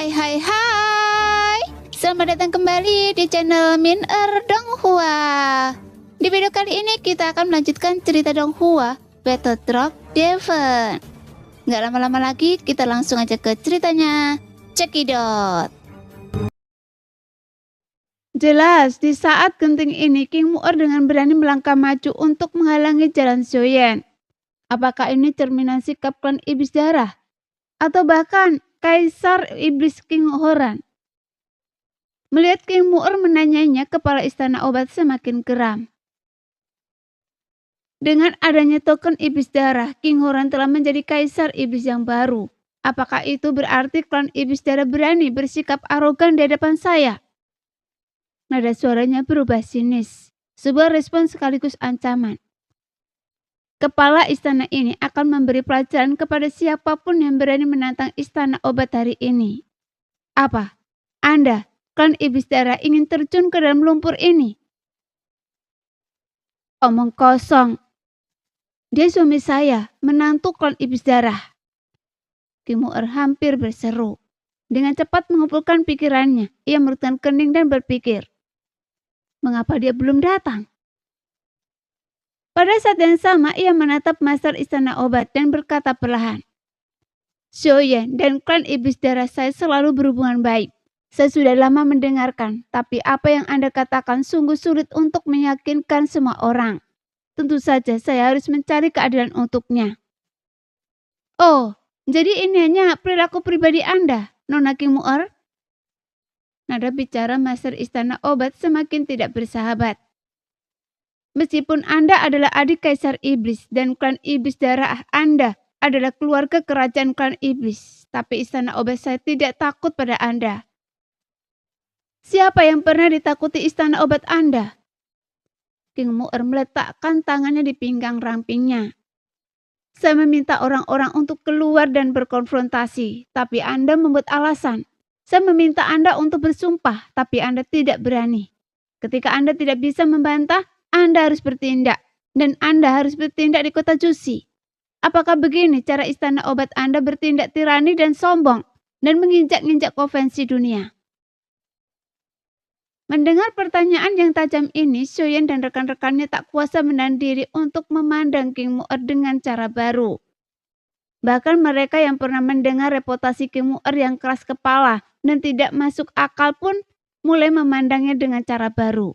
Hai. Selamat datang kembali di channel Min Donghua. Di video kali ini kita akan melanjutkan cerita Donghua Battle Drop Devon. Nggak lama-lama lagi, kita langsung aja ke ceritanya. Cekidot. Jelas, di saat genting ini King Mu'er dengan berani melangkah maju untuk menghalangi jalan Xiaoyan. Apakah ini cerminan sikap klan Iblis Darah? Atau bahkan Kaisar Iblis King Horan? Melihat King Mu'er menanyanya, kepala istana obat semakin geram. Dengan adanya token Iblis Darah, King Horan telah menjadi Kaisar Iblis yang baru. Apakah itu berarti klan Iblis Darah berani bersikap arogan di hadapan saya? Nada suaranya berubah sinis, sebuah respon sekaligus ancaman. Kepala istana ini akan memberi pelajaran kepada siapapun yang berani menantang istana obat hari ini. Apa? Anda, klan Iblis Darah, ingin terjun ke dalam lumpur ini? Omong kosong. Dia suami saya, menantu klan Iblis Darah. King Mu'er hampir berseru. Dengan cepat mengumpulkan pikirannya, ia merutkan kening dan berpikir. Mengapa dia belum datang? Pada saat yang sama, ia menatap Master Istana Obat dan berkata perlahan. Xiaoyan dan klan Iblis Darah saya selalu berhubungan baik. Saya sudah lama mendengarkan, tapi apa yang Anda katakan sungguh sulit untuk meyakinkan semua orang. Tentu saja saya harus mencari keadilan untuknya. Oh, jadi ini hanya perilaku pribadi Anda, Nona King Mu'er? Nada bicara Master Istana Obat semakin tidak bersahabat. Meskipun Anda adalah adik Kaisar Iblis dan klan Iblis Darah Anda adalah keluarga kerajaan klan Iblis, tapi istana obat saya tidak takut pada Anda. Siapa yang pernah ditakuti istana obat Anda? King Mu'er meletakkan tangannya di pinggang rampingnya. Saya meminta orang-orang untuk keluar dan berkonfrontasi, tapi Anda membuat alasan. Saya meminta Anda untuk bersumpah, tapi Anda tidak berani. Ketika Anda tidak bisa membantah, Anda harus bertindak, dan Anda harus bertindak di kota Jusi. Apakah begini cara istana obat Anda bertindak tirani dan sombong, dan menginjak-injak konvensi dunia? Mendengar pertanyaan yang tajam ini, Xiaoyan dan rekan-rekannya tak kuasa menahan diri untuk memandang King Mu'er dengan cara baru. Bahkan mereka yang pernah mendengar reputasi King Mu'er yang keras kepala dan tidak masuk akal pun mulai memandangnya dengan cara baru.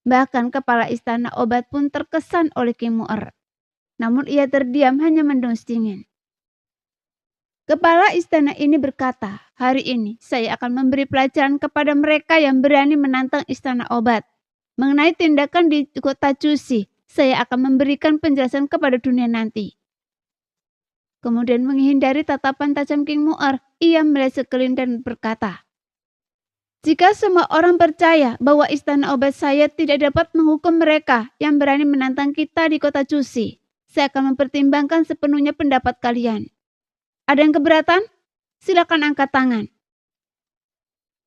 Bahkan kepala istana obat pun terkesan oleh King Mu'er. Namun ia terdiam hanya mendung dingin. Kepala istana ini berkata, hari ini saya akan memberi pelajaran kepada mereka yang berani menantang istana obat. Mengenai tindakan di kota Jusi, saya akan memberikan penjelasan kepada dunia nanti. Kemudian menghindari tatapan tajam King Mu'er, ia melihat sekeliling dan berkata, jika semua orang percaya bahwa istana obat saya tidak dapat menghukum mereka yang berani menantang kita di kota Jusi, saya akan mempertimbangkan sepenuhnya pendapat kalian. Ada yang keberatan? Silakan angkat tangan.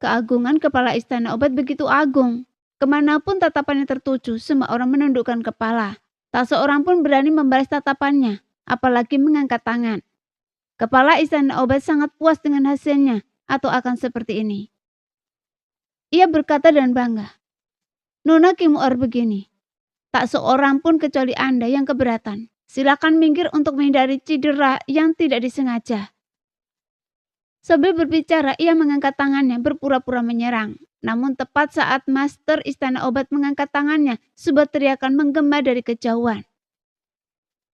Keagungan kepala istana obat begitu agung. Kemanapun tatapannya tertuju, semua orang menundukkan kepala. Tak seorang pun berani membalas tatapannya, apalagi mengangkat tangan. Kepala istana obat sangat puas dengan hasilnya, atau akan seperti ini. Ia berkata dengan bangga, Nona King Mu'er begini, tak seorang pun kecuali Anda yang keberatan. Silakan minggir untuk menghindari cedera yang tidak disengaja. Sambil berbicara, ia mengangkat tangannya berpura-pura menyerang. Namun tepat saat Master Istana Obat mengangkat tangannya, sebuah teriakan menggema dari kejauhan.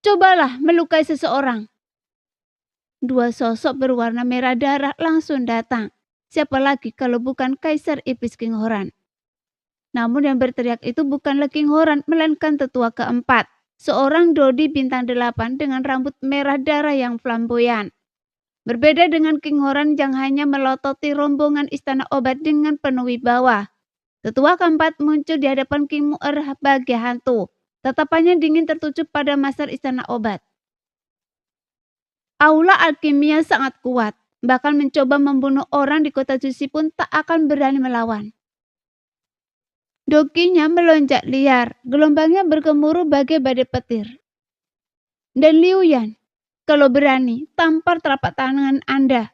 Cobalah melukai seseorang. Dua sosok berwarna merah darah langsung datang. Siapa lagi kalau bukan Kaisar Iblis King Horan? Namun yang berteriak itu bukanlah King Horan, melainkan tetua keempat. Seorang Dodi bintang 8 dengan rambut merah darah yang flamboyan. Berbeda dengan King Horan yang hanya melototi rombongan istana obat dengan penuh wibawa. Tetua keempat muncul di hadapan King Mu'er bagai hantu. Tatapannya dingin tertuju pada Master Istana Obat. Aula alkimia sangat kuat. Bahkan mencoba membunuh orang di kota Jusi pun tak akan berani melawan. Dokinya melonjak liar, gelombangnya bergemuruh bagai badai petir. Dan Liu Yan, kalau berani, tampar telapak tangan Anda.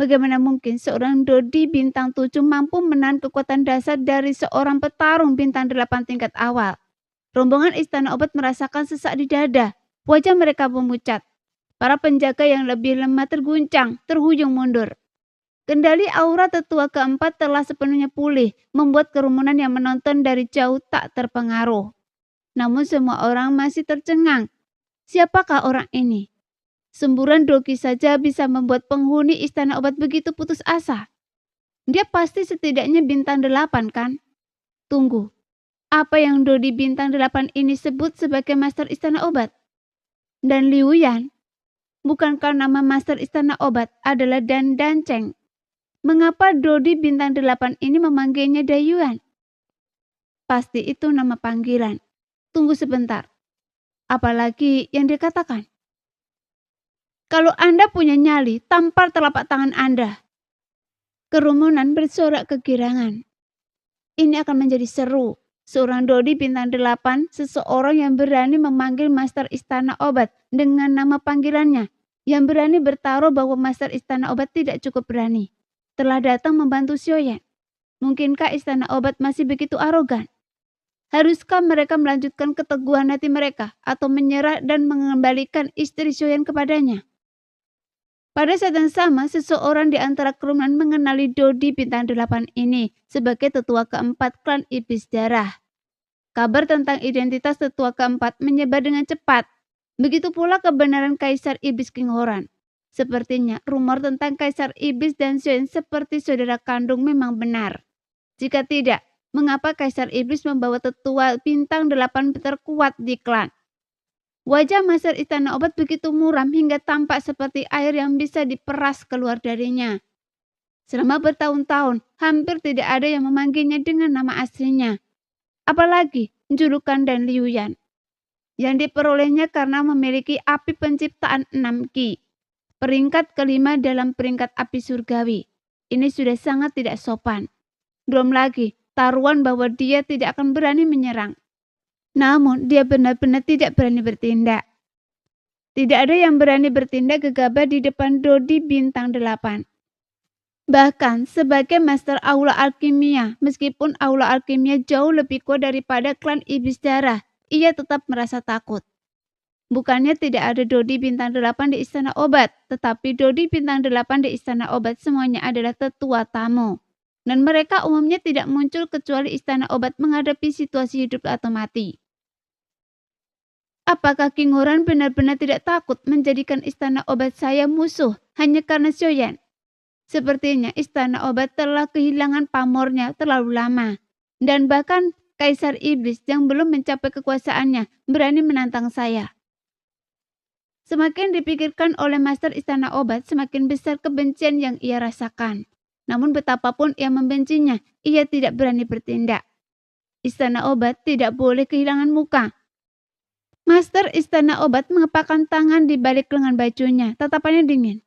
Bagaimana mungkin seorang Dodi bintang 7 mampu menahan kekuatan dasar dari seorang petarung bintang 8 tingkat awal? Rombongan Istana Obat merasakan sesak di dada. Wajah mereka memucat. Para penjaga yang lebih lemah terguncang, terhuyung mundur. Kendali aura tetua keempat telah sepenuhnya pulih, membuat kerumunan yang menonton dari jauh tak terpengaruh. Namun semua orang masih tercengang. Siapakah orang ini? Semburan doki saja bisa membuat penghuni Istana Obat begitu putus asa. Dia pasti setidaknya bintang 8 kan? Tunggu, apa yang Dodi bintang 8 ini sebut sebagai Master Istana Obat? Dan Liu Yan? Bukankah nama Master Istana Obat adalah Dan Danceng? Mengapa Dodi bintang 8 ini memanggilnya Dayuan? Pasti itu nama panggilan. Tunggu sebentar. Apalagi yang dikatakan? Kalau Anda punya nyali, tampar telapak tangan Anda. Kerumunan bersorak kegirangan. Ini akan menjadi seru. Seorang Dodi bintang 8, seseorang yang berani memanggil Master Istana Obat dengan nama panggilannya, yang berani bertaruh bahwa Master Istana Obat tidak cukup berani, telah datang membantu Xiaoyan. Mungkinkah Istana Obat masih begitu arogan? Haruskah mereka melanjutkan keteguhan hati mereka atau menyerah dan mengembalikan istri Xiaoyan kepadanya? Pada saat yang sama, seseorang di antara kerumunan mengenali Dodi bintang 8 ini sebagai tetua keempat klan Iblis Darah. Kabar tentang identitas tetua keempat menyebar dengan cepat. Begitu pula kebenaran Kaisar Iblis King Horan. Sepertinya rumor tentang Kaisar Iblis dan Xiaoyan seperti saudara kandung memang benar. Jika tidak, mengapa Kaisar Iblis membawa tetua bintang 8 terkuat di klan? Wajah Master Istana Obat begitu muram hingga tampak seperti air yang bisa diperas keluar darinya. Selama bertahun-tahun, hampir tidak ada yang memanggilnya dengan nama aslinya. Apalagi julukan Dan Liu Yan, yang diperolehnya karena memiliki api penciptaan 6 Ki. Peringkat kelima dalam peringkat api surgawi. Ini sudah sangat tidak sopan. Belum lagi taruhan bahwa dia tidak akan berani menyerang. Namun dia benar-benar tidak berani bertindak. Tidak ada yang berani bertindak gegabah di depan Dodi bintang 8. Bahkan sebagai Master Aula Alkimia, meskipun Aula Alkimia jauh lebih kuat daripada klan Iblis Darah, ia tetap merasa takut. Bukannya tidak ada Dodi bintang 8 di Istana Obat, tetapi Dodi bintang 8 di Istana Obat semuanya adalah tetua tamu. Dan mereka umumnya tidak muncul kecuali Istana Obat menghadapi situasi hidup atau mati. Apakah King Horan benar-benar tidak takut menjadikan Istana Obat saya musuh hanya karena Xiaoyan? Sepertinya Istana Obat telah kehilangan pamornya terlalu lama. Dan bahkan Kaisar Iblis yang belum mencapai kekuasaannya berani menantang saya. Semakin dipikirkan oleh Master Istana Obat, semakin besar kebencian yang ia rasakan. Namun betapapun ia membencinya, ia tidak berani bertindak. Istana Obat tidak boleh kehilangan muka. Master Istana Obat mengepakkan tangan di balik lengan bajunya, tatapannya dingin.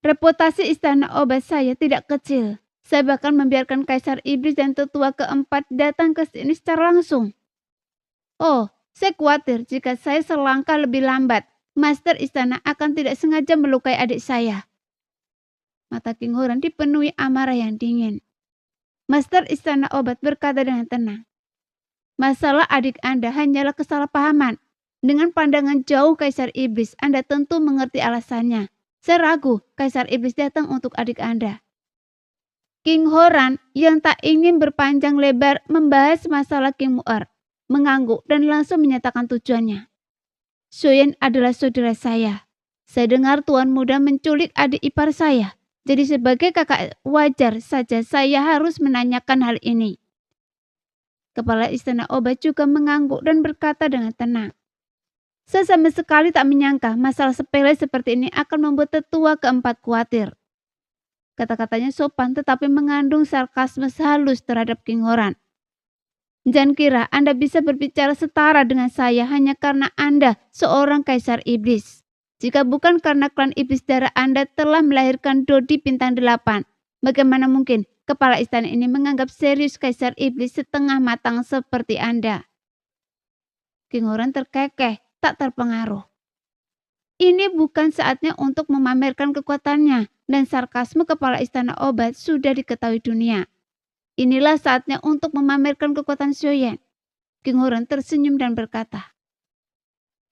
Reputasi Istana Obat saya tidak kecil. Saya bahkan membiarkan Kaisar Iblis dan tetua keempat datang ke sini secara langsung. Oh, saya khawatir jika saya selangkah lebih lambat, Master Istana akan tidak sengaja melukai adik saya. Mata King Horan dipenuhi amarah yang dingin. Master Istana Obat berkata dengan tenang. Masalah adik Anda hanyalah kesalahpahaman. Dengan pandangan jauh Kaisar Iblis, Anda tentu mengerti alasannya. Saya ragu Kaisar Iblis datang untuk adik Anda. King Horan yang tak ingin berpanjang lebar membahas masalah King Mu'er, mengangguk dan langsung menyatakan tujuannya. Xiaoyan adalah saudara saya. Saya dengar Tuan Muda menculik adik ipar saya. Jadi sebagai kakak wajar saja saya harus menanyakan hal ini. Kepala Istana Obat juga mengangguk dan berkata dengan tenang. Saya sama sekali tak menyangka masalah sepele seperti ini akan membuat tetua keempat khawatir. Kata-katanya sopan tetapi mengandung sarkasme halus terhadap King Horan. Jangan kira Anda bisa berbicara setara dengan saya hanya karena Anda seorang Kaisar Iblis. Jika bukan karena klan Iblis Darah Anda telah melahirkan Dodi bintang 8, bagaimana mungkin kepala istana ini menganggap serius Kaisar Iblis setengah matang seperti Anda? King Horan terkekeh, tak terpengaruh. Ini bukan saatnya untuk memamerkan kekuatannya, dan sarkasme kepala istana obat sudah diketahui dunia. Inilah saatnya untuk memamerkan kekuatan Xiaoyan. King Huran tersenyum dan berkata,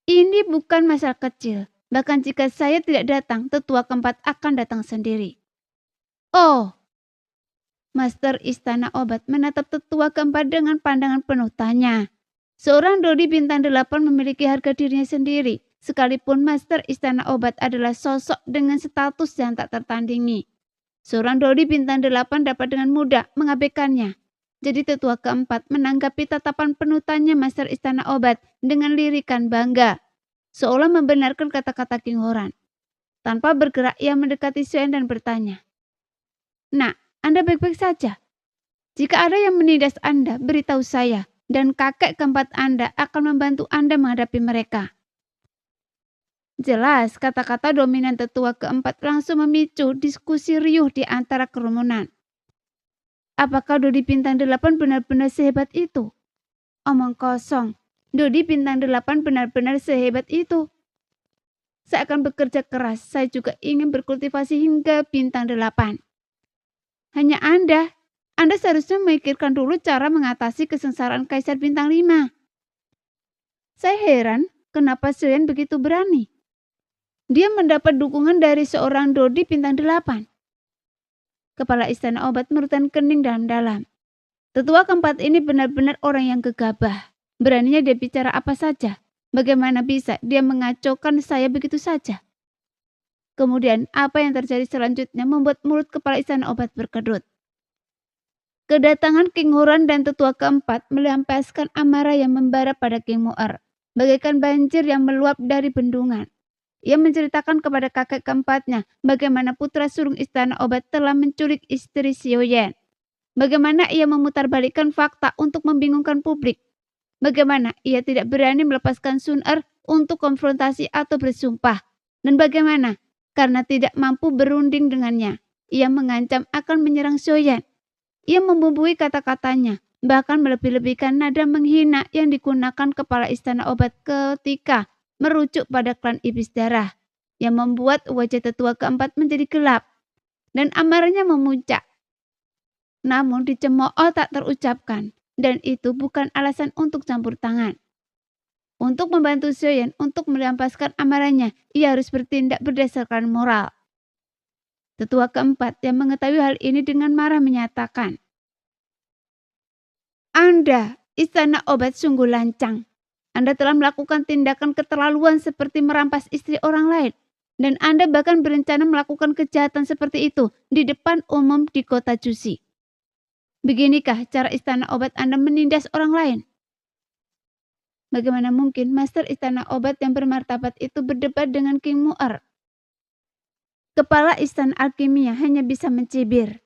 ini bukan masalah kecil. Bahkan jika saya tidak datang, tetua keempat akan datang sendiri. Oh, Master Istana Obat menatap tetua keempat dengan pandangan penuh tanya. Seorang Dodi bintang 8 memiliki harga dirinya sendiri, sekalipun Master Istana Obat adalah sosok dengan status yang tak tertandingi. Seorang Dodi bintang 8 dapat dengan mudah mengabaikannya. Jadi tetua keempat menanggapi tatapan penuh tanya Master Istana Obat dengan lirikan bangga, seolah membenarkan kata-kata King Horan. Tanpa bergerak ia mendekati Xiaoyan dan bertanya, "Nak, Anda baik-baik saja? Jika ada yang menindas Anda, beritahu saya, dan kakek keempat Anda akan membantu Anda menghadapi mereka." Jelas, kata-kata dominan tetua keempat langsung memicu diskusi riuh di antara kerumunan. Apakah Dodi bintang 8 benar-benar sehebat itu? Omong kosong. Dodi bintang 8 benar-benar sehebat itu. Saya akan bekerja keras. Saya juga ingin berkultivasi hingga bintang 8. Hanya Anda seharusnya memikirkan dulu cara mengatasi kesengsaraan Kaisar bintang 5. Saya heran kenapa Xiaoyan begitu berani. Dia mendapat dukungan dari seorang Dodi bintang 8. Kepala istana obat merutan kening dalam-dalam. Tetua keempat ini benar-benar orang yang gegabah. Beraninya dia bicara apa saja. Bagaimana bisa dia mengacaukan saya begitu saja? Kemudian apa yang terjadi selanjutnya membuat mulut kepala istana obat berkedut. Kedatangan King Huran dan tetua keempat melampiaskan amarah yang membara pada King Mu'er, bagaikan banjir yang meluap dari bendungan. Ia menceritakan kepada kakek keempatnya bagaimana putra sulung istana obat telah menculik istri Xiaoyan. Bagaimana ia memutarbalikkan fakta untuk membingungkan publik. Bagaimana ia tidak berani melepaskan Sun Er untuk konfrontasi atau bersumpah. Dan bagaimana karena tidak mampu berunding dengannya, ia mengancam akan menyerang Xiaoyan. Ia membumbui kata-katanya, bahkan melebih-lebihkan nada menghina yang digunakan kepala istana obat ketika merujuk pada klan iblis darah, yang membuat wajah tetua keempat menjadi gelap dan amarahnya memuncak. Namun dicemooh tak terucapkan, dan itu bukan alasan untuk campur tangan. Untuk membantu Xiaoyan untuk melampiaskan amarahnya, ia harus bertindak berdasarkan moral. Tetua keempat yang mengetahui hal ini dengan marah menyatakan, Anda, istana obat sungguh lancang. Anda telah melakukan tindakan keterlaluan seperti merampas istri orang lain. Dan Anda bahkan berencana melakukan kejahatan seperti itu di depan umum di kota Jusi. Beginikah cara istana obat Anda menindas orang lain? Bagaimana mungkin Master Istana Obat yang bermartabat itu berdebat dengan King Mu'er? Kepala istana alkimia hanya bisa mencibir.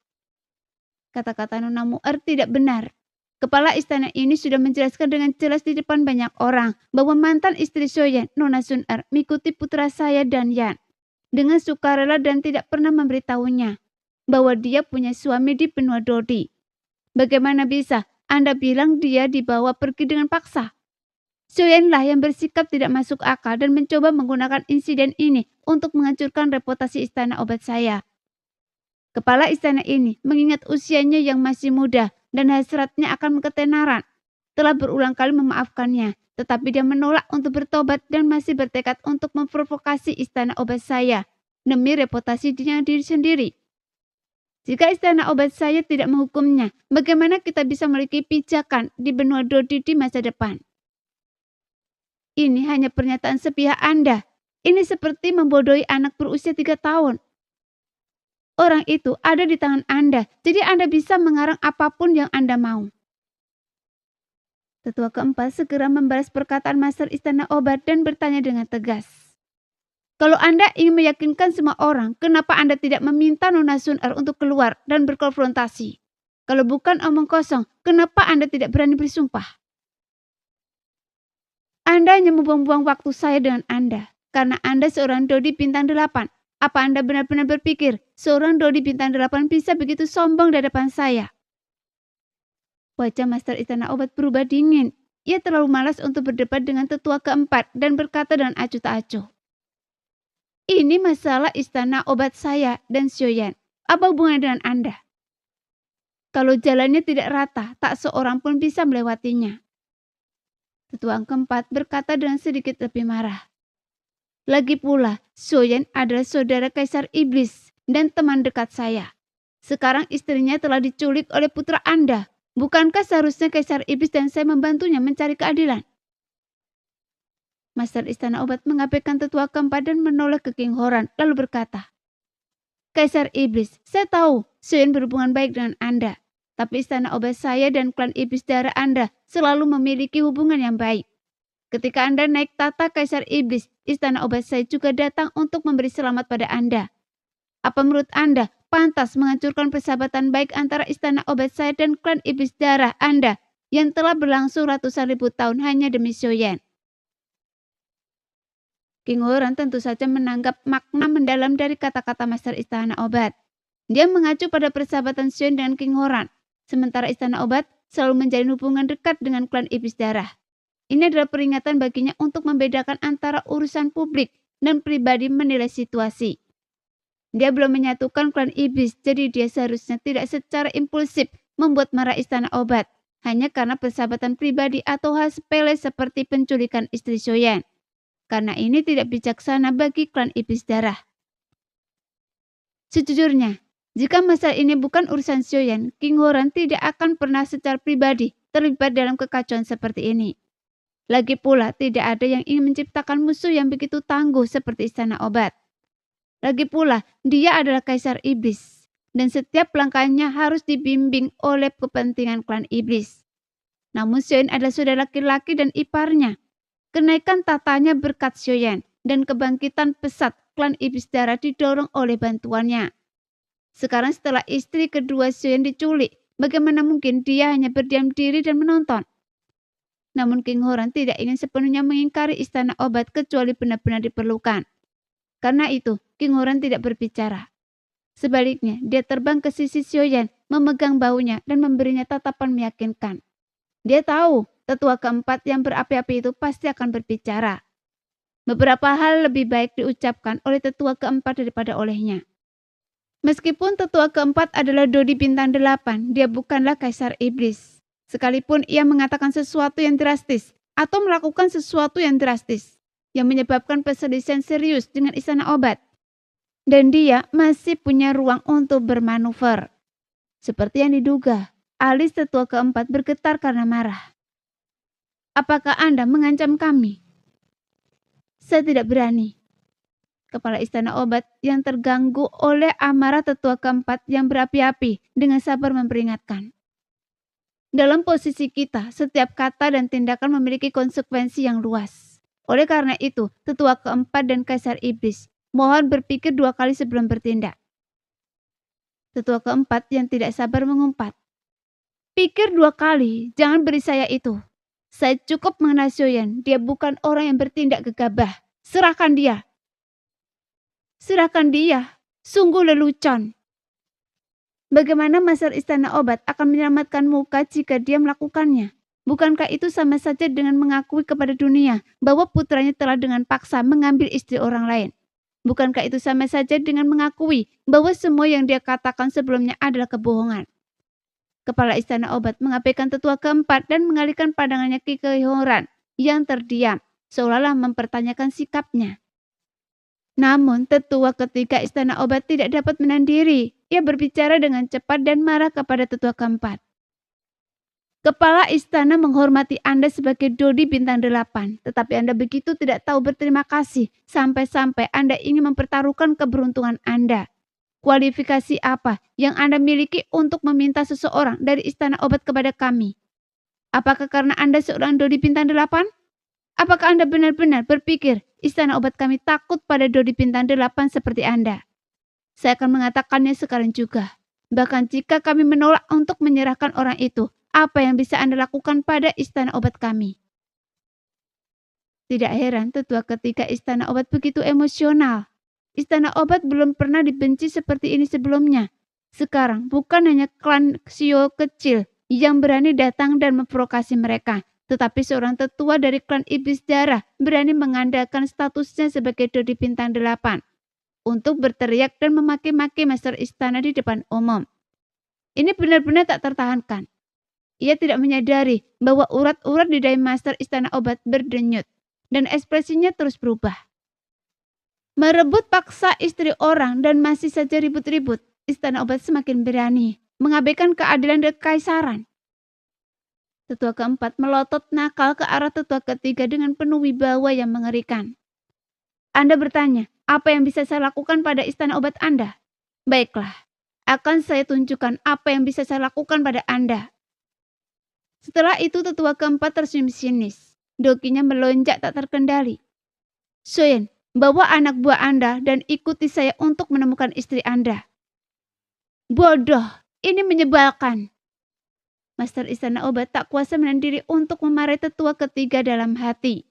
Kata-kata Nona Mu'er tidak benar. Kepala istana ini sudah menjelaskan dengan jelas di depan banyak orang bahwa mantan istri Xiaoyan, Nona Sun Er, mengikuti putra saya dan Yan dengan sukarela dan tidak pernah memberitahunya bahwa dia punya suami di benua Dodi. Bagaimana bisa Anda bilang dia dibawa pergi dengan paksa? Xiaoyanlah yang bersikap tidak masuk akal dan mencoba menggunakan insiden ini untuk menghancurkan reputasi istana obat saya. Kepala istana ini mengingat usianya yang masih muda dan hasratnya akan ketenaran, telah berulang kali memaafkannya, tetapi dia menolak untuk bertobat dan masih bertekad untuk memprovokasi istana obat saya demi reputasi diri sendiri. Jika istana obat saya tidak menghukumnya, bagaimana kita bisa memiliki pijakan di benua Dodi di masa depan? Ini hanya pernyataan sepihak Anda. Ini seperti membodohi anak berusia 3 tahun. Orang itu ada di tangan Anda, jadi Anda bisa mengarang apapun yang Anda mau. Tetua keempat segera membalas perkataan Master Istana Obat dan bertanya dengan tegas. Kalau Anda ingin meyakinkan semua orang, kenapa Anda tidak meminta Nona Sun Er untuk keluar dan berkonfrontasi? Kalau bukan omong kosong, kenapa Anda tidak berani bersumpah? Anda hanya membuang-buang waktu saya dengan Anda, karena Anda seorang Dodi bintang 8. Apa Anda benar-benar berpikir seorang Dodi bintang 8 bisa begitu sombong di hadapan saya? Wajah Master Istana Obat berubah dingin. Ia terlalu malas untuk berdebat dengan tetua keempat dan berkata dengan acuh tak acuh. Ini masalah istana obat saya dan Sioyan. Apa hubungannya dengan Anda? Kalau jalannya tidak rata, tak seorang pun bisa melewatinya. Tetua keempat berkata dengan sedikit lebih marah. Lagi pula, Sioyan adalah saudara Kaisar Iblis dan teman dekat saya. Sekarang istrinya telah diculik oleh putra Anda. Bukankah seharusnya Kaisar Iblis dan saya membantunya mencari keadilan? Master istana obat mengabaikan tetua keempat dan menoleh ke King Horan lalu berkata, Kaisar Iblis, saya tahu Sioyan berhubungan baik dengan Anda. Tapi istana obat saya dan klan iblis darah Anda selalu memiliki hubungan yang baik. Ketika Anda naik tata Kaisar Iblis, istana obat saya juga datang untuk memberi selamat pada Anda. Apa menurut Anda pantas menghancurkan persahabatan baik antara istana obat saya dan klan iblis darah Anda yang telah berlangsung ratusan ribu tahun hanya demi Sioyan? King Horan tentu saja menanggap makna mendalam dari kata-kata Master Istana Obat. Dia mengacu pada persahabatan Sioyan dengan King Horan, sementara Istana Obat selalu menjalin hubungan dekat dengan klan iblis darah. Ini adalah peringatan baginya untuk membedakan antara urusan publik dan pribadi menilai situasi. Dia belum menyatukan klan iblis, jadi dia seharusnya tidak secara impulsif membuat marah Istana Obat, hanya karena persahabatan pribadi atau hal sepele seperti penculikan istri Sioyan. Karena ini tidak bijaksana bagi klan iblis darah. Sejujurnya, jika masalah ini bukan urusan Sioyan, King Horan tidak akan pernah secara pribadi terlibat dalam kekacauan seperti ini. Lagi pula, tidak ada yang ingin menciptakan musuh yang begitu tangguh seperti Istana Obat. Lagi pula, dia adalah Kaisar Iblis, dan setiap langkahnya harus dibimbing oleh kepentingan klan iblis. Namun Sioyan adalah saudara laki-laki dan iparnya. Kenaikan tatanya berkat Sioyan dan kebangkitan pesat klan iblis darah didorong oleh bantuannya. Sekarang setelah istri kedua Sioyan diculik, bagaimana mungkin dia hanya berdiam diri dan menonton? Namun King Horan tidak ingin sepenuhnya mengingkari istana obat kecuali benar-benar diperlukan. Karena itu, King Horan tidak berbicara. Sebaliknya, dia terbang ke sisi Sioyan, memegang baunya dan memberinya tatapan meyakinkan. Dia tahu tetua keempat yang berapi-api itu pasti akan berbicara. Beberapa hal lebih baik diucapkan oleh tetua keempat daripada olehnya. Meskipun tetua keempat adalah Dodi bintang 8, dia bukanlah Kaisar Iblis. Sekalipun ia mengatakan sesuatu yang drastis atau melakukan sesuatu yang drastis yang menyebabkan perselisihan serius dengan istana obat. Dan dia masih punya ruang untuk bermanuver. Seperti yang diduga, alis tetua keempat bergetar karena marah. Apakah Anda mengancam kami? Saya tidak berani. Kepala istana obat yang terganggu oleh amarah tetua keempat yang berapi-api dengan sabar memperingatkan. Dalam posisi kita, setiap kata dan tindakan memiliki konsekuensi yang luas. Oleh karena itu, tetua keempat dan Kaisar Iblis, mohon berpikir 2 kali sebelum bertindak. Tetua keempat yang tidak sabar mengumpat. Pikir 2 kali, jangan beri saya itu. Saya cukup mengenal Sioyan, dia bukan orang yang bertindak gegabah. Serahkan dia. Serahkan dia, sungguh lelucon. Bagaimana Master Istana Obat akan menyelamatkan muka jika dia melakukannya? Bukankah itu sama saja dengan mengakui kepada dunia bahwa putranya telah dengan paksa mengambil istri orang lain? Bukankah itu sama saja dengan mengakui bahwa semua yang dia katakan sebelumnya adalah kebohongan? Kepala istana obat mengabaikan tetua keempat dan mengalihkan pandangannya ke King Horan yang terdiam, seolah-olah mempertanyakan sikapnya. Namun tetua ketiga istana obat tidak dapat menahan diri. Ia berbicara dengan cepat dan marah kepada tetua keempat. Kepala istana menghormati Anda sebagai Dodi bintang 8, tetapi Anda begitu tidak tahu berterima kasih sampai-sampai Anda ingin mempertaruhkan keberuntungan Anda. Kualifikasi apa yang Anda miliki untuk meminta seseorang dari istana obat kepada kami? Apakah karena Anda seorang Dodi bintang 8? Apakah Anda benar-benar berpikir istana obat kami takut pada Dodi bintang 8 seperti Anda? Saya akan mengatakannya sekarang juga. Bahkan jika kami menolak untuk menyerahkan orang itu, apa yang bisa Anda lakukan pada istana obat kami? Tidak heran tetua ketiga istana obat begitu emosional. Istana obat belum pernah dibenci seperti ini sebelumnya. Sekarang bukan hanya klan Xio kecil yang berani datang dan memprovokasi mereka, tetapi seorang tetua dari klan iblis darah berani mengandalkan statusnya sebagai Dodi bintang 8 untuk berteriak dan memaki-maki master istana di depan umum. Ini benar-benar tak tertahankan. Ia tidak menyadari bahwa urat-urat di dahi master istana obat berdenyut dan ekspresinya terus berubah. Merebut paksa istri orang dan masih saja ribut-ribut, istana obat semakin berani mengabaikan keadilan dan kekaisaran. Tetua keempat melotot nakal ke arah tetua ketiga dengan penuh wibawa yang mengerikan. Anda bertanya, apa yang bisa saya lakukan pada istana obat Anda? Baiklah, akan saya tunjukkan apa yang bisa saya lakukan pada Anda. Setelah itu tetua keempat tersenyum sinis. Dokinya melonjak tak terkendali. Soyen, bawa anak buah Anda dan ikuti saya untuk menemukan istri Anda. Bodoh, ini menyebalkan. Master istana obat tak kuasa menahan diri untuk memarahi tetua ketiga dalam hati.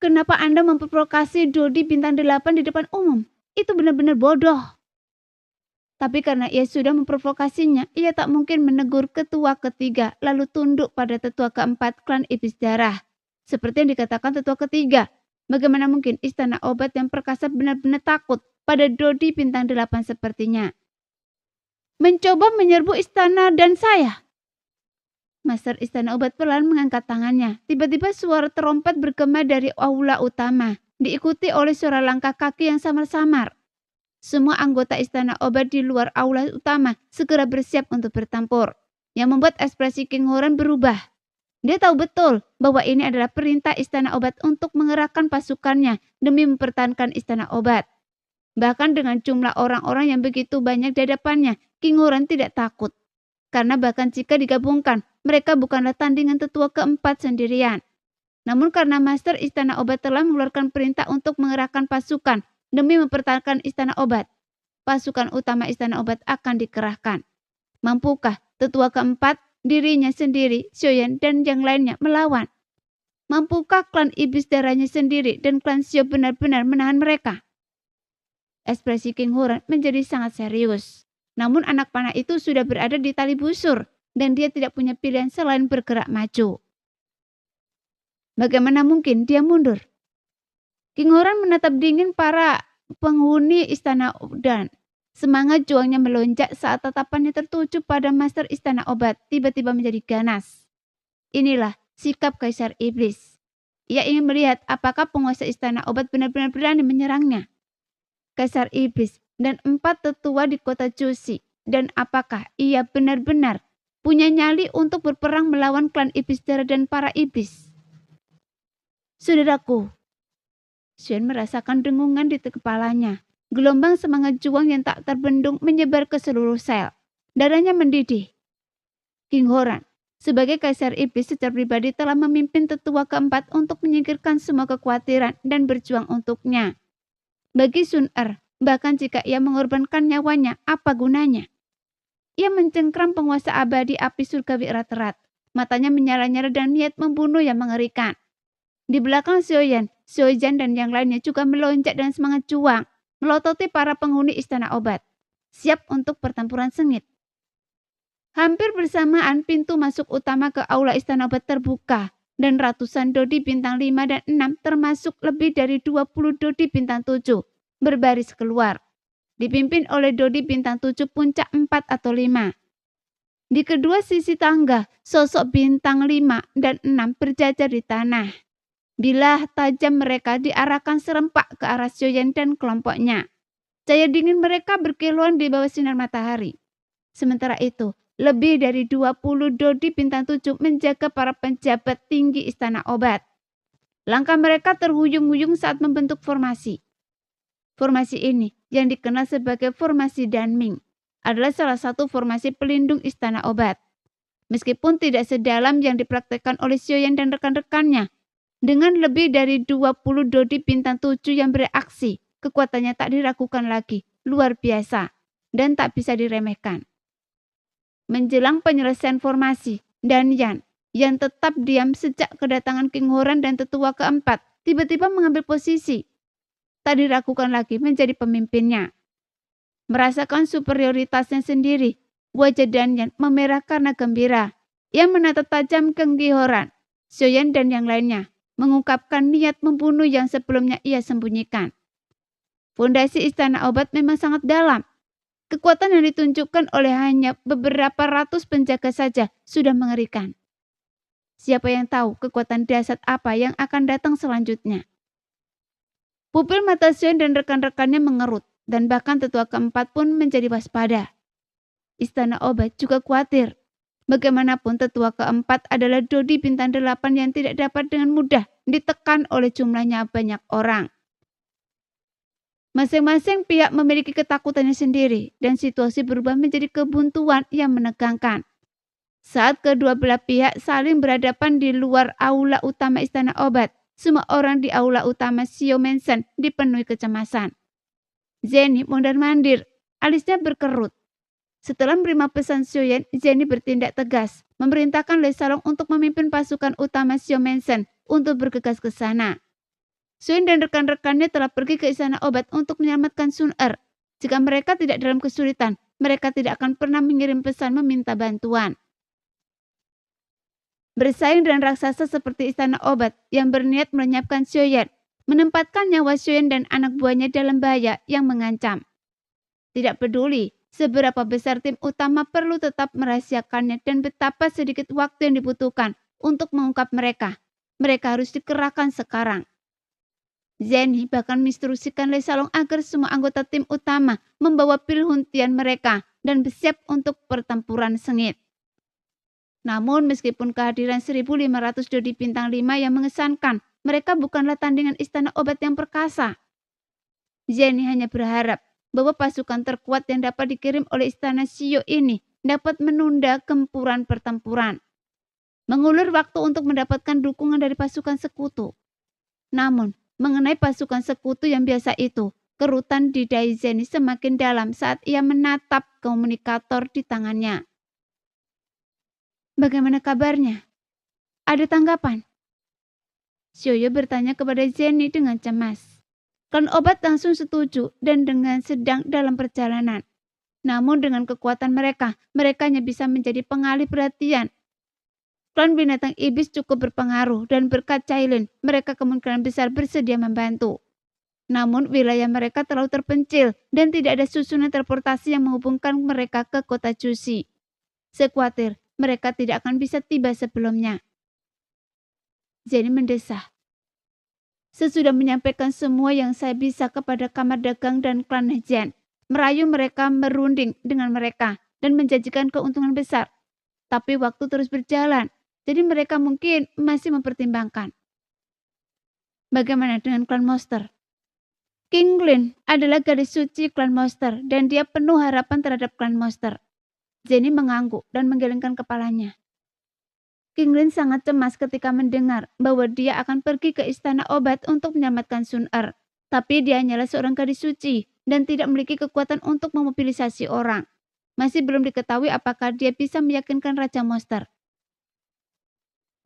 Kenapa Anda memprovokasi Dodi bintang 8 di depan umum? Itu benar-benar bodoh. Tapi karena ia sudah memprovokasinya, ia tak mungkin menegur ketua ketiga lalu tunduk pada tetua keempat klan iblis darah. Seperti yang dikatakan tetua ketiga, bagaimana mungkin istana obat yang perkasa benar-benar takut pada Dodi bintang 8 sepertinya? Mencoba menyerbu istana dan saya. Master istana obat perlahan mengangkat tangannya. Tiba-tiba suara terompet bergema dari aula utama, diikuti oleh suara langkah kaki yang samar-samar. Semua anggota istana obat di luar aula utama segera bersiap untuk bertempur, yang membuat ekspresi King Horan berubah. Dia tahu betul bahwa ini adalah perintah istana obat untuk mengerahkan pasukannya demi mempertahankan istana obat. Bahkan dengan jumlah orang-orang yang begitu banyak di hadapannya, King Horan tidak takut. Karena bahkan jika digabungkan, mereka bukanlah tandingan tetua keempat sendirian. Namun karena Master Istana Obat telah mengeluarkan perintah untuk mengerahkan pasukan demi mempertahankan Istana Obat, pasukan utama Istana Obat akan dikerahkan. Mampukah tetua keempat, dirinya sendiri, Xiaoyan dan yang lainnya melawan? Mampukah klan iblis darahnya sendiri dan klan Xiao benar-benar menahan mereka? Ekspresi King Horan menjadi sangat serius. Namun anak panah itu sudah berada di tali busur dan dia tidak punya pilihan selain bergerak maju. Bagaimana mungkin dia mundur? King Horan menatap dingin para penghuni istana dan semangat juangnya melonjak saat tatapannya tertuju pada Master Istana Obat tiba-tiba menjadi ganas. Inilah sikap Kaisar Iblis. Ia ingin melihat apakah penguasa Istana Obat benar-benar berani menyerangnya. Kaisar Iblis dan 4 tetua di kota Joshi, dan apakah ia benar-benar punya nyali untuk berperang melawan klan iblis darah dan para iblis? Saudaraku, Xuan merasakan dengungan di kepalanya. Gelombang semangat juang yang tak terbendung menyebar ke seluruh sel. Darahnya mendidih. King Horan, sebagai Kaisar Iblis secara pribadi telah memimpin tetua keempat untuk menyingkirkan semua kekhawatiran dan berjuang untuknya. Bagi Sun Er, bahkan jika ia mengorbankan nyawanya, apa gunanya? Ia mencengkram penguasa abadi api surgawi erat-erat. Matanya menyala-nyala dan niat membunuh yang mengerikan. Di belakang Xiaoyan, Xiaoyan dan yang lainnya juga melonjak dengan semangat juang, melototi para penghuni istana obat, siap untuk pertempuran sengit. Hampir bersamaan pintu masuk utama ke aula istana obat terbuka, dan ratusan Dodi bintang 5 dan 6 termasuk lebih dari 20 Dodi bintang 7 berbaris keluar, dipimpin oleh Dodi bintang 7 puncak 4 atau 5. Di kedua sisi tangga, sosok bintang 5 dan 6 berjajar di tanah. Bilah tajam mereka diarahkan serempak ke arah Xiaoyan dan kelompoknya. Cahaya dingin mereka berkilauan di bawah sinar matahari. Sementara itu, lebih dari 20 Dodi bintang 7 menjaga para penjabat tinggi istana obat. Langkah mereka terhuyung-huyung saat membentuk formasi. Formasi ini, yang dikenal sebagai formasi Danming, adalah salah satu formasi pelindung istana obat. Meskipun tidak sedalam yang dipraktekkan oleh Xiaoyan dan rekan-rekannya, dengan lebih dari 20 Dodi bintang 7 yang bereaksi, kekuatannya tak diragukan lagi, luar biasa, dan tak bisa diremehkan. Menjelang penyelesaian formasi, Dan Yan, yang tetap diam sejak kedatangan King Horan dan tetua keempat, tiba-tiba mengambil posisi. Tak diragukan lagi menjadi pemimpinnya. Merasakan superioritasnya sendiri, wajah Dan Yan memerah karena gembira. Ia menatap tajam ke King Horan, Xiaoyan dan yang lainnya, mengungkapkan niat membunuh yang sebelumnya ia sembunyikan. Fondasi istana obat memang sangat dalam. Kekuatan yang ditunjukkan oleh hanya beberapa ratus penjaga saja sudah mengerikan. Siapa yang tahu kekuatan dahsyat apa yang akan datang selanjutnya? Pupil mata Sion dan rekan-rekannya mengerut, dan bahkan tetua keempat pun menjadi waspada. Istana obat juga khawatir. Bagaimanapun tetua keempat adalah Dodi bintang 8 yang tidak dapat dengan mudah ditekan oleh jumlahnya banyak orang. Masing-masing pihak memiliki ketakutannya sendiri dan situasi berubah menjadi kebuntuan yang menegangkan. Saat kedua belah pihak saling berhadapan di luar aula utama istana obat, semua orang di aula utama Shio Mansion dipenuhi kecemasan. Jenny mondar-mandir, alisnya berkerut. Setelah menerima pesan Sioyen, Jenny bertindak tegas, memerintahkan Lei Salong untuk memimpin pasukan utama Shio Mansion untuk bergegas ke sana. Sioyen dan rekan-rekannya telah pergi ke istana obat untuk menyelamatkan Sun Er. Jika mereka tidak dalam kesulitan, mereka tidak akan pernah mengirim pesan meminta bantuan. Bersaing dengan raksasa seperti istana obat yang berniat melenyapkan Sioyen, menempatkan nyawa Sioyen dan anak buahnya dalam bahaya yang mengancam. Tidak peduli seberapa besar tim utama perlu tetap merahasiakannya dan betapa sedikit waktu yang dibutuhkan untuk mengungkap mereka. Mereka harus dikerahkan sekarang. Jenny bahkan menginstruksikan Lei Salong agar semua anggota tim utama membawa pil huntian mereka dan bersiap untuk pertempuran sengit. Namun meskipun kehadiran 1.500 Dodi bintang 5 yang mengesankan, mereka bukanlah tandingan istana obat yang perkasa. Jenny hanya berharap bahwa pasukan terkuat yang dapat dikirim oleh istana Shio ini dapat menunda gempuran pertempuran. Mengulur waktu untuk mendapatkan dukungan dari pasukan sekutu. Namun, mengenai pasukan sekutu yang biasa itu, kerutan di dai Jenny semakin dalam saat ia menatap komunikator di tangannya. Bagaimana kabarnya? Ada tanggapan? Sioyo bertanya kepada Jenny dengan cemas. Klan obat langsung setuju dan dengan sedang dalam perjalanan. Namun dengan kekuatan mereka hanya bisa menjadi pengalih perhatian. Klan binatang iblis cukup berpengaruh dan berkat Cailin, mereka kemungkinan besar bersedia membantu. Namun wilayah mereka terlalu terpencil dan tidak ada susunan transportasi yang menghubungkan mereka ke kota Jushi. Saya khawatir mereka tidak akan bisa tiba sebelumnya. Jenny mendesah. Sesudah menyampaikan semua yang saya bisa kepada kamar dagang dan klan Hejian, merayu mereka merunding dengan mereka dan menjanjikan keuntungan besar. Tapi waktu terus berjalan, jadi mereka mungkin masih mempertimbangkan. Bagaimana dengan klan Monster? King Lin adalah gadis suci klan Monster dan dia penuh harapan terhadap klan Monster. Jenny mengangguk dan menggelengkan kepalanya. King Lin sangat cemas ketika mendengar bahwa dia akan pergi ke istana obat untuk menyelamatkan Sun Er. Tapi dia hanyalah seorang gadis suci dan tidak memiliki kekuatan untuk memobilisasi orang. Masih belum diketahui apakah dia bisa meyakinkan Raja Monster.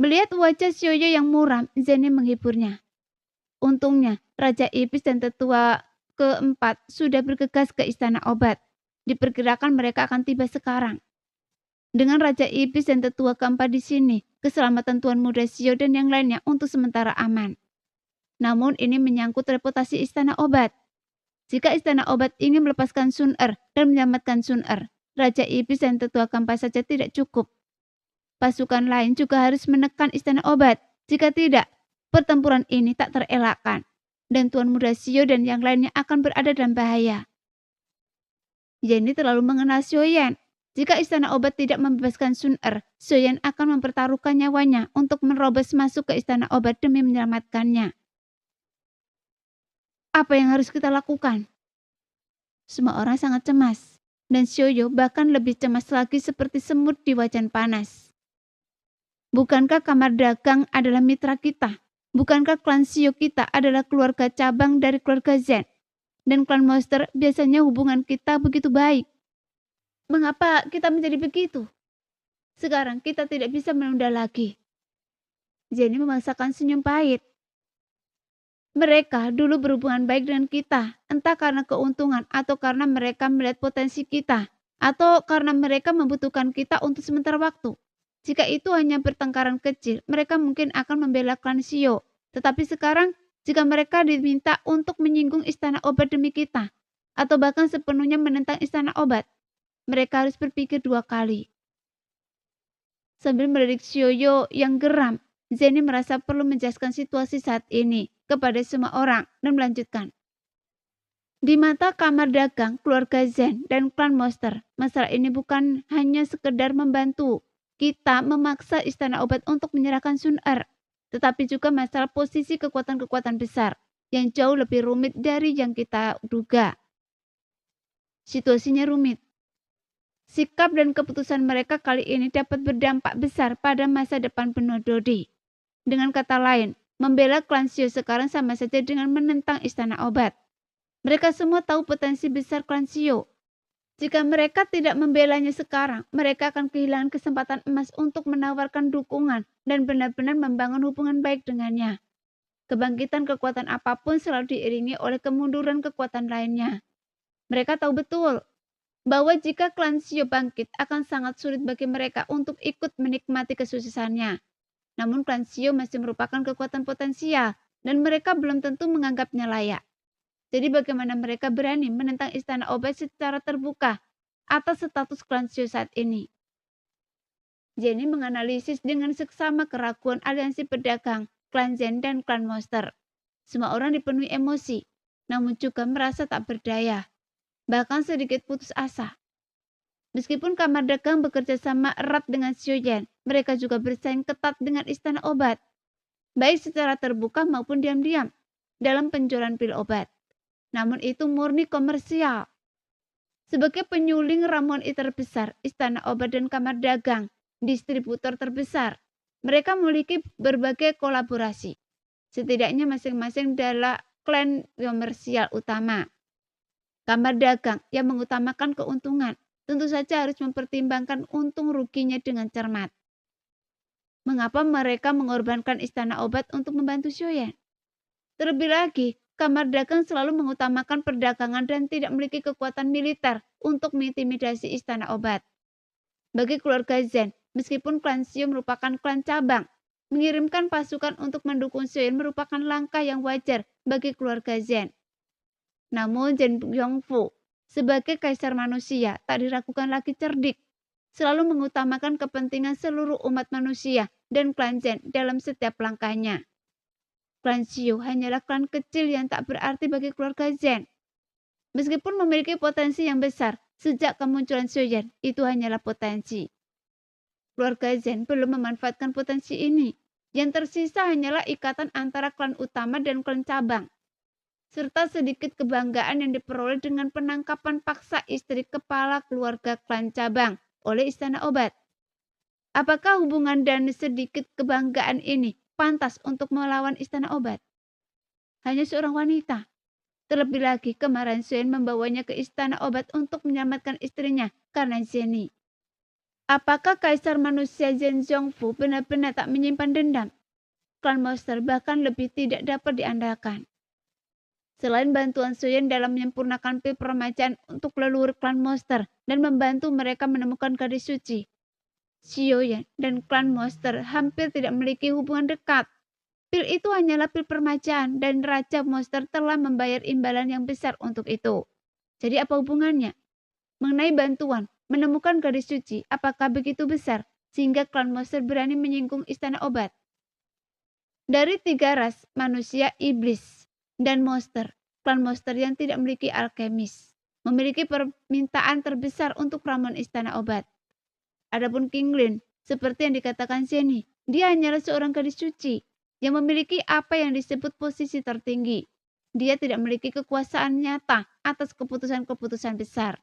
Melihat wajah Sioyo yang muram, Jenny menghiburnya. Untungnya, Raja Iblis dan tetua keempat sudah bergegas ke istana obat. Diperkirakan mereka akan tiba sekarang. Dengan Raja Iblis dan tetua keempat di sini, keselamatan Tuan Muda Shio dan yang lainnya untuk sementara aman. Namun ini menyangkut reputasi istana obat. Jika istana obat ingin melepaskan Sun Er dan menyelamatkan Sun Er, Raja Iblis dan tetua keempat saja tidak cukup. Pasukan lain juga harus menekan istana obat. Jika tidak, pertempuran ini tak terelakkan. Dan Tuan Muda Shio dan yang lainnya akan berada dalam bahaya. Jenny terlalu mengenal Sioyen. Jika istana obat tidak membebaskan Sun Er, Sioyen akan mempertaruhkan nyawanya untuk menerobos masuk ke istana obat demi menyelamatkannya. Apa yang harus kita lakukan? Semua orang sangat cemas, dan Sioyo bahkan lebih cemas lagi seperti semut di wajan panas. Bukankah kamar dagang adalah mitra kita? Bukankah klan Shio kita adalah keluarga cabang dari keluarga Zen? Dan klan Monster biasanya hubungan kita begitu baik. Mengapa kita menjadi begitu? Sekarang kita tidak bisa menunda lagi. Jenny memaksakan senyum pahit. Mereka dulu berhubungan baik dengan kita, entah karena keuntungan atau karena mereka melihat potensi kita, atau karena mereka membutuhkan kita untuk sementara waktu. Jika itu hanya pertengkaran kecil, mereka mungkin akan membela klan Shio. Tetapi sekarang, Jika mereka diminta untuk menyinggung istana obat demi kita, atau bahkan sepenuhnya menentang istana obat, mereka harus berpikir 2 kali. Sambil melirik Xiaoyu yang geram, Jenny merasa perlu menjelaskan situasi saat ini kepada semua orang dan melanjutkan. Di mata kamar dagang, keluarga Zen, dan klan Monster, masalah ini bukan hanya sekedar membantu kita memaksa istana obat untuk menyerahkan Sun Er, tetapi juga masalah posisi kekuatan-kekuatan besar yang jauh lebih rumit dari yang kita duga. Situasinya rumit. Sikap dan keputusan mereka kali ini dapat berdampak besar pada masa depan penuh Dodi. Dengan kata lain, membela klan Xiu sekarang sama saja dengan menentang istana obat. Mereka semua tahu potensi besar klan Xiu. Jika mereka tidak membelanya sekarang, mereka akan kehilangan kesempatan emas untuk menawarkan dukungan dan benar-benar membangun hubungan baik dengannya. Kebangkitan kekuatan apapun selalu diiringi oleh kemunduran kekuatan lainnya. Mereka tahu betul bahwa jika klan Xiu bangkit akan sangat sulit bagi mereka untuk ikut menikmati kesuksesannya. Namun klan Xiu masih merupakan kekuatan potensial dan mereka belum tentu menganggapnya layak. Jadi bagaimana mereka berani menentang istana obat secara terbuka atas status klan Xiu saat ini? Jenny menganalisis dengan seksama keraguan aliansi pedagang, klan Zen dan klan Monster. Semua orang dipenuhi emosi, namun juga merasa tak berdaya, bahkan sedikit putus asa. Meskipun kamar dagang bekerja sama erat dengan Xiuyan, mereka juga bersaing ketat dengan istana obat, baik secara terbuka maupun diam-diam dalam penjualan pil obat. Namun itu murni komersial. Sebagai penyuling ramuan terbesar, istana obat dan kamar dagang, distributor terbesar, mereka memiliki berbagai kolaborasi. Setidaknya masing-masing adalah klan komersial utama. Kamar dagang yang mengutamakan keuntungan, tentu saja harus mempertimbangkan untung ruginya dengan cermat. Mengapa mereka mengorbankan istana obat untuk membantu Xiuyan? Terlebih lagi, kamar dagang selalu mengutamakan perdagangan dan tidak memiliki kekuatan militer untuk mengintimidasi istana obat. Bagi keluarga Zen, meskipun klan Xiu merupakan klan cabang, mengirimkan pasukan untuk mendukung Xiuyan merupakan langkah yang wajar bagi keluarga Zen. Namun Zen Yongfu, sebagai kaisar manusia, tak diragukan lagi cerdik, selalu mengutamakan kepentingan seluruh umat manusia dan klan Zen dalam setiap langkahnya. Klan Xiu hanyalah klan kecil yang tak berarti bagi keluarga Zen. Meskipun memiliki potensi yang besar, sejak kemunculan Xiuyan, itu hanyalah potensi. Keluarga Zen belum memanfaatkan potensi ini. Yang tersisa hanyalah ikatan antara klan utama dan klan cabang, serta sedikit kebanggaan yang diperoleh dengan penangkapan paksa istri kepala keluarga klan cabang oleh istana obat. Apakah hubungan dan sedikit kebanggaan ini pantas untuk melawan istana obat? Hanya seorang wanita. Terlebih lagi kemarin Xiuyan membawanya ke istana obat untuk menyelamatkan istrinya karena Jenny. Apakah kaisar manusia Zen Zhongfu benar-benar tak menyimpan dendam? Klan Monster bahkan lebih tidak dapat diandalkan. Selain bantuan Xiuyan dalam menyempurnakan pil peremajaan untuk leluhur klan Monster dan membantu mereka menemukan gadis suci, Xiuyan dan klan Monster hampir tidak memiliki hubungan dekat. Pil itu hanyalah pil permajaan dan Raja Monster telah membayar imbalan yang besar untuk itu. Jadi apa hubungannya? Mengenai bantuan, menemukan gadis suci, apakah begitu besar sehingga klan Monster berani menyinggung istana obat? Dari 3 ras, manusia, iblis, dan monster, klan Monster yang tidak memiliki alkemis, memiliki permintaan terbesar untuk ramuan istana obat. Adapun King Lin, seperti yang dikatakan Jenny, dia hanyalah seorang gadis suci yang memiliki apa yang disebut posisi tertinggi. Dia tidak memiliki kekuasaan nyata atas keputusan-keputusan besar.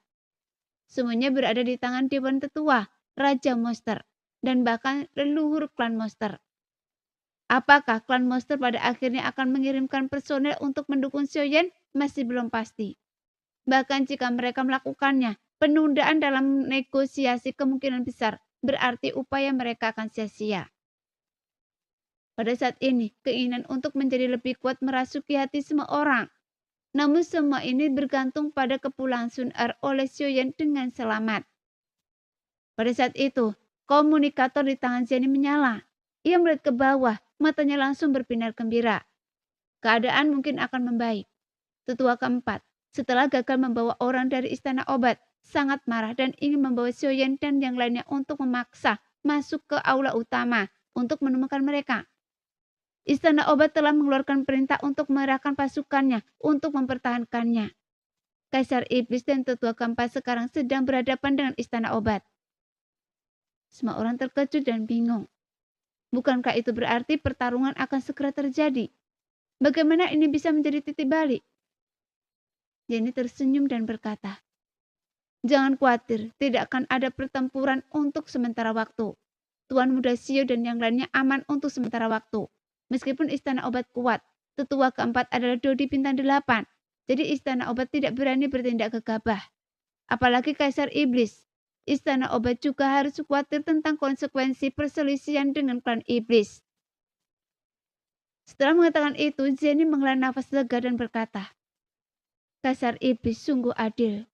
Semuanya berada di tangan Dewan Tetua, Raja Monster, dan bahkan leluhur klan Monster. Apakah klan Monster pada akhirnya akan mengirimkan personel untuk mendukung Xiuyan? Masih belum pasti. Bahkan jika mereka melakukannya, penundaan dalam negosiasi kemungkinan besar berarti upaya mereka akan sia-sia. Pada saat ini, keinginan untuk menjadi lebih kuat merasuki hati semua orang. Namun semua ini bergantung pada kepulangan Sun Er oleh Xiuyan dengan selamat. Pada saat itu, komunikator di tangan Jenny menyala. Ia melihat ke bawah, matanya langsung berbinar gembira. keadaan mungkin akan membaik. Tetua keempat, setelah gagal membawa orang dari istana obat, sangat marah dan ingin membawa Xiaoyan dan yang lainnya untuk memaksa masuk ke aula utama untuk menemukan mereka. Istana obat telah mengeluarkan perintah untuk mengerahkan pasukannya untuk mempertahankannya. Kaisar Iblis dan tetua keempat sekarang sedang berhadapan dengan istana obat. Semua orang terkejut dan bingung. Bukankah itu berarti pertarungan akan segera terjadi? Bagaimana ini bisa menjadi titik balik? Jenny tersenyum dan berkata, "Jangan khawatir, tidak akan ada pertempuran untuk sementara waktu. Tuan Muda Xiao dan yang lainnya aman untuk sementara waktu. Meskipun istana obat kuat, tetua keempat adalah Dodi Bintang 8. Jadi istana obat tidak berani bertindak gegabah. Apalagi Kaisar Iblis. Istana obat juga harus khawatir tentang konsekuensi perselisihan dengan klan Iblis." Setelah mengatakan itu, Jenny menghela nafas lega dan berkata, "Kaisar Iblis sungguh adil.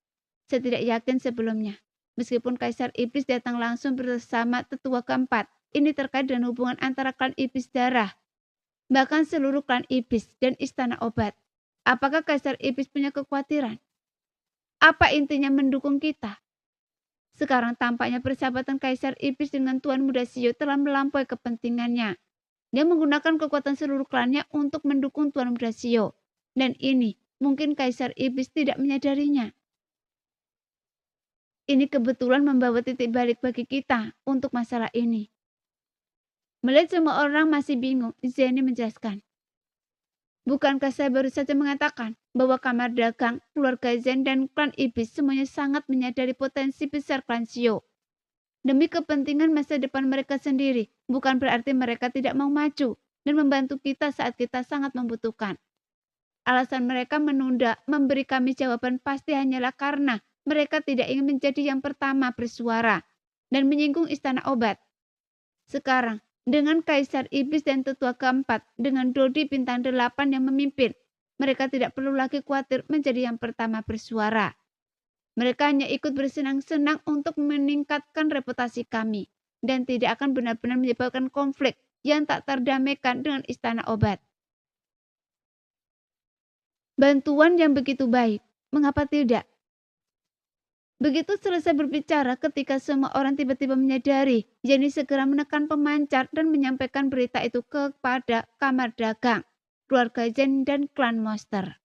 Saya tidak yakin sebelumnya. Meskipun Kaisar Iblis datang langsung bersama tetua keempat, ini terkait dengan hubungan antara klan Iblis darah, bahkan seluruh klan Iblis dan istana obat. Apakah Kaisar Iblis punya kekhawatiran? Apa intinya mendukung kita? Sekarang tampaknya persahabatan Kaisar Iblis dengan Tuan Muda Xiao telah melampaui kepentingannya. Dia menggunakan kekuatan seluruh klannya untuk mendukung Tuan Muda Xiao. Dan ini mungkin Kaisar Iblis tidak menyadarinya. Ini kebetulan membawa titik balik bagi kita untuk masalah ini." Melihat semua orang masih bingung, Jenny menjelaskan, "Bukankah saya baru saja mengatakan bahwa kamar dagang, keluarga Zen dan klan Iblis semuanya sangat menyadari potensi besar klan Xiao. Demi kepentingan masa depan mereka sendiri, bukan berarti mereka tidak mau maju dan membantu kita saat kita sangat membutuhkan. Alasan mereka menunda memberi kami jawaban pasti hanyalah karena mereka tidak ingin menjadi yang pertama bersuara dan menyinggung istana obat. Sekarang, dengan Kaisar Iblis dan tetua keempat, dengan Dodi Bintang 8 yang memimpin, mereka tidak perlu lagi khawatir menjadi yang pertama bersuara. Mereka hanya ikut bersenang-senang untuk meningkatkan reputasi kami dan tidak akan benar-benar menyebabkan konflik yang tak terdamaikan dengan istana obat. Bantuan yang begitu baik, mengapa tidak?" Begitu selesai berbicara, ketika semua orang tiba-tiba menyadari, Jenny segera menekan pemancar dan menyampaikan berita itu kepada kamar dagang, keluarga Zen dan klan Monster.